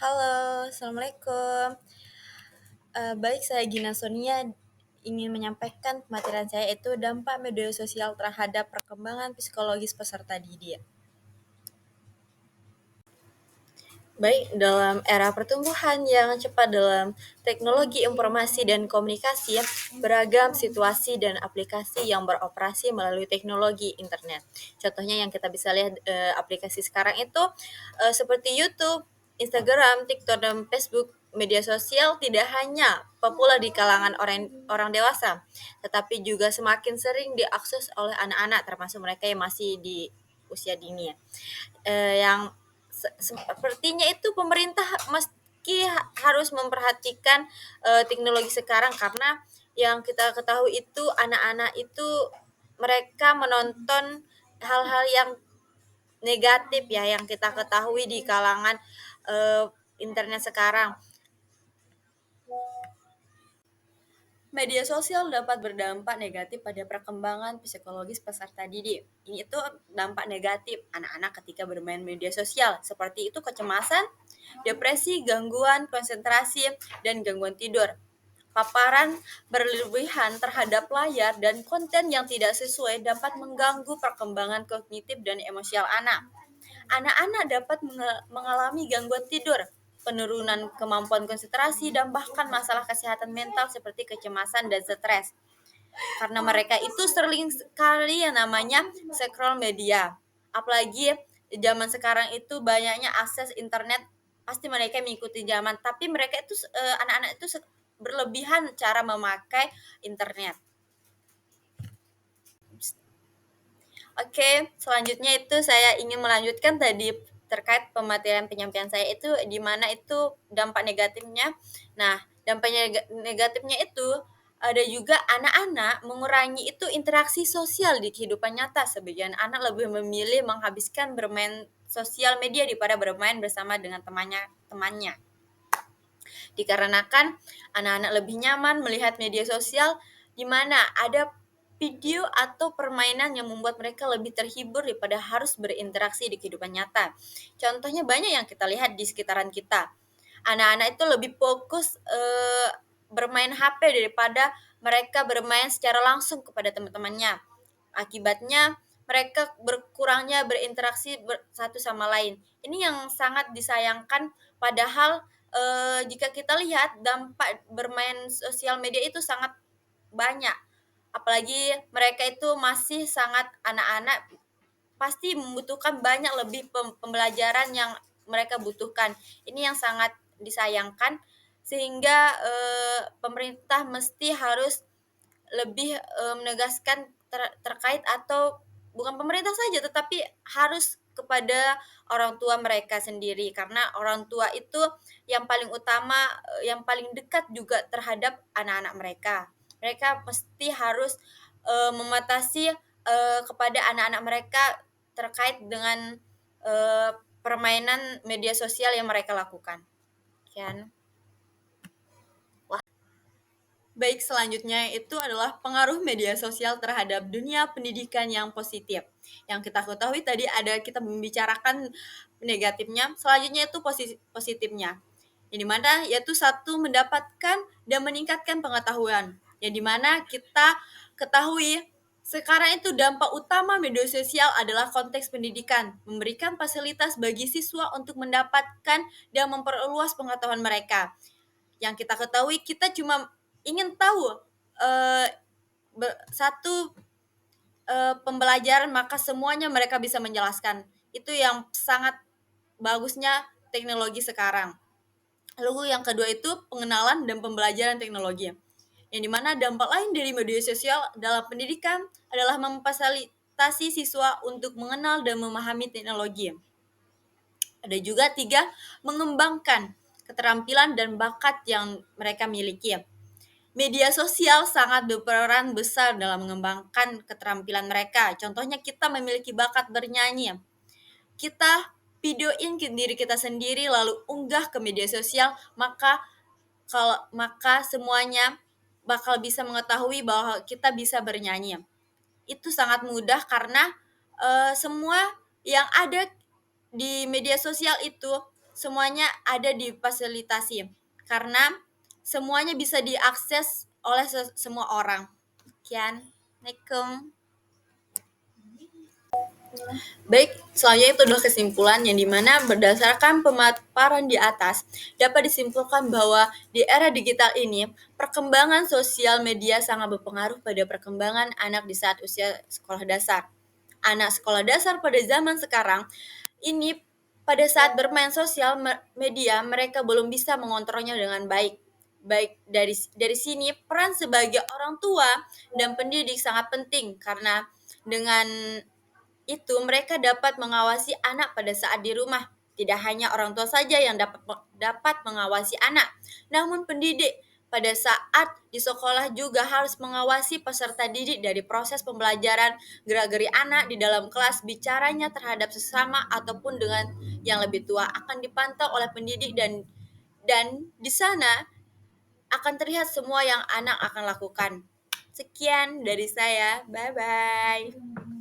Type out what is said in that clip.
Halo, assalamualaikum. Baik, saya Gina Sonia ingin menyampaikan pemaparan saya itu dampak media sosial terhadap perkembangan psikologis peserta didik. Baik, dalam era pertumbuhan yang cepat dalam teknologi informasi dan komunikasi, beragam situasi dan aplikasi yang beroperasi melalui teknologi internet. Contohnya yang kita bisa lihat aplikasi sekarang itu seperti YouTube, Instagram, TikTok, dan Facebook. Media sosial tidak hanya populer di kalangan orang orang dewasa, tetapi juga semakin sering diakses oleh anak-anak, termasuk mereka yang masih di usia dini. Yang sepertinya itu pemerintah meski harus memperhatikan teknologi sekarang, karena yang kita ketahui itu anak-anak itu mereka menonton hal-hal yang negatif ya, yang kita ketahui di kalangan internet sekarang. Media sosial dapat berdampak negatif pada perkembangan psikologis peserta didik. Ini itu dampak negatif anak-anak ketika bermain media sosial, seperti itu kecemasan, depresi, gangguan konsentrasi, dan gangguan tidur. Paparan berlebihan terhadap layar dan konten yang tidak sesuai dapat mengganggu perkembangan kognitif dan emosional anak. Anak-anak dapat mengalami gangguan tidur, penurunan kemampuan konsentrasi, dan bahkan masalah kesehatan mental seperti kecemasan dan stres. Karena mereka itu sering sekali yang namanya scroll media. Apalagi zaman sekarang itu banyaknya akses internet, pasti mereka mengikuti zaman, tapi mereka itu anak-anak itu berlebihan cara memakai internet. Oke, selanjutnya itu saya ingin melanjutkan tadi terkait pemateri penyampaian saya itu di mana itu dampak negatifnya. Nah, dampak negatifnya itu ada juga anak-anak mengurangi itu interaksi sosial di kehidupan nyata. Sebagian anak lebih memilih menghabiskan bermain sosial media daripada bermain bersama dengan temannya. Dikarenakan anak-anak lebih nyaman melihat media sosial di mana ada video atau permainan yang membuat mereka lebih terhibur daripada harus berinteraksi di kehidupan nyata. Contohnya banyak yang kita lihat di sekitaran kita. Anak-anak itu lebih fokus bermain HP daripada mereka bermain secara langsung kepada teman-temannya. Akibatnya mereka berkurangnya berinteraksi satu sama lain. Ini yang sangat disayangkan, padahal jika kita lihat dampak bermain sosial media itu sangat banyak. Apalagi mereka itu masih sangat anak-anak, pasti membutuhkan banyak lebih pembelajaran yang mereka butuhkan. Ini yang sangat disayangkan, sehingga pemerintah mesti harus lebih menegaskan terkait, atau bukan pemerintah saja tetapi harus kepada orang tua mereka sendiri, karena orang tua itu yang paling utama, yang paling dekat juga terhadap anak-anak mereka. Mereka mesti harus membatasi kepada anak-anak mereka terkait dengan permainan media sosial yang mereka lakukan. Sekian. Baik, selanjutnya itu adalah pengaruh media sosial terhadap dunia pendidikan yang positif. Yang kita ketahui tadi ada kita membicarakan negatifnya, selanjutnya itu positifnya. Yang dimana yaitu satu, mendapatkan dan meningkatkan pengetahuan. Yang dimana kita ketahui sekarang itu dampak utama media sosial adalah konteks pendidikan, memberikan fasilitas bagi siswa untuk mendapatkan dan memperluas pengetahuan mereka. Yang kita ketahui, kita cuma ingin tahu uh, satu pembelajaran, maka semuanya mereka bisa menjelaskan. Itu yang sangat bagusnya teknologi sekarang. Lalu yang kedua itu pengenalan dan pembelajaran teknologi. Yang dimana dampak lain dari media sosial dalam pendidikan adalah memfasilitasi siswa untuk mengenal dan memahami teknologi. Ada juga tiga, mengembangkan keterampilan dan bakat yang mereka miliki. Media sosial sangat berperan besar dalam mengembangkan keterampilan mereka. Contohnya kita memiliki bakat bernyanyi. Kita videoin ke diri kita sendiri lalu unggah ke media sosial, maka semuanya bakal bisa mengetahui bahwa kita bisa bernyanyi. Itu sangat mudah karena semua yang ada di media sosial itu semuanya ada difasilitasi karena semuanya bisa diakses oleh semua orang. Sekian. Assalamualaikum. Baik, selanjutnya itu adalah kesimpulan yang dimana berdasarkan pemaparan di atas dapat disimpulkan bahwa di era digital ini perkembangan sosial media sangat berpengaruh pada perkembangan anak di saat usia sekolah dasar. Anak sekolah dasar pada zaman sekarang ini pada saat bermain sosial media mereka belum bisa mengontrolnya dengan baik. Baik dari sini peran sebagai orang tua dan pendidik sangat penting karena dengan itu mereka dapat mengawasi anak pada saat di rumah. Tidak hanya orang tua saja yang dapat mengawasi anak, namun pendidik pada saat di sekolah juga harus mengawasi peserta didik dari proses pembelajaran, gerak-geri anak di dalam kelas, bicaranya terhadap sesama ataupun dengan yang lebih tua akan dipantau oleh pendidik dan di sana akan terlihat semua yang anak akan lakukan. Sekian dari saya. Bye bye.